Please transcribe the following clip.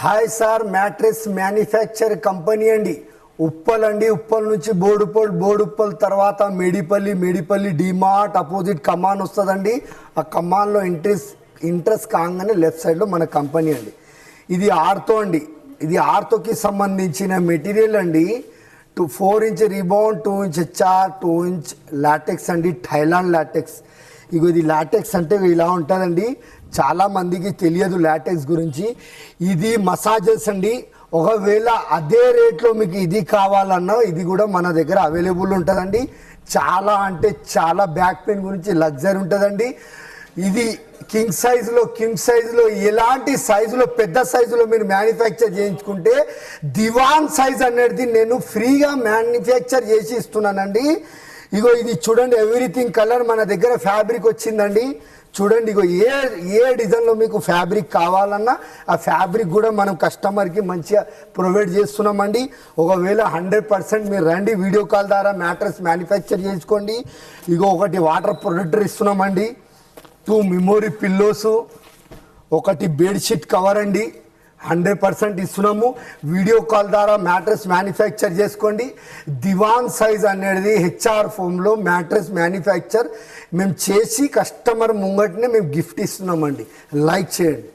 Hi sir, mattress manufacture company అండి. ఉప్పల్ అండి. ఉప్పల్ నుంచి బోడుప్పల్ తర్వాత మేడిపల్లి డిమార్ట్ అపోజిట్ కమాన్ వస్తుందండి. ఆ కమాన్లో ఇంట్రెస్ట్ కాగానే లెఫ్ట్ సైడ్లో మన కంపెనీ అండి. ఇది ఆర్తో అండి. ఇది ఆర్తోకి సంబంధించిన మెటీరియల్ అండి. 4 inch rebound, 2 inch HR, 2 inch latex అండి. Thailand latex. ఇగో ఇది లాటెక్స్ అంటే ఇలా ఉంటుందండి. చాలా మందికి తెలియదు లాటెక్స్ గురించి. ఇది మసాజెస్ అండి. ఒకవేళ అదే రేట్లో మీకు ఇది కావాలన్నా ఇది కూడా మన దగ్గర అవైలబుల్ ఉంటుందండి. చాలా అంటే చాలా బ్యాక్ పెయిన్ గురించి లగ్జరీ ఉంటుందండి. ఇది కింగ్ సైజులో ఎలాంటి సైజులో పెద్ద సైజులో మీరు మ్యానుఫ్యాక్చర్ చేయించుకుంటే దివాన్ సైజ్ అనేది నేను ఫ్రీగా మ్యానుఫ్యాక్చర్ చేసి ఇస్తున్నానండి. ఇగో ఇది చూడండి, ఎవ్రీథింగ్ కలర్ మన దగ్గర ఫ్యాబ్రిక్ వచ్చిందండి. చూడండి, ఇగో ఏ డిజైన్లో మీకు ఫ్యాబ్రిక్ కావాలన్నా ఆ ఫ్యాబ్రిక్ కూడా మనం కస్టమర్కి మంచిగా ప్రొవైడ్ చేస్తున్నామండి. ఒకవేళ 100% మీరు రండి, వీడియో కాల్ ద్వారా మ్యాట్రెస్ మ్యానుఫ్యాక్చర్ చేసుకోండి. ఇగో ఒకటి వాటర్ ప్రొటెక్టర్ ఇస్తున్నామండి, 2 మెమోరీ పిల్లోస్, ఒకటి బెడ్షీట్ కవర్ అండి. 100% ఇస్తున్నాము. వీడియో కాల్ ద్వారా మ్యాట్రెస్ మ్యానుఫ్యాక్చర్ చేసుకోండి. దివాన్ సైజ్ అనేది హెచ్ఆర్ ఫోమ్లో మ్యాట్రెస్ మ్యానుఫ్యాక్చర్ మేము చేసి కస్టమర్ ముంగటనే మేము గిఫ్ట్ ఇస్తున్నామండి. లైక్ చేయండి.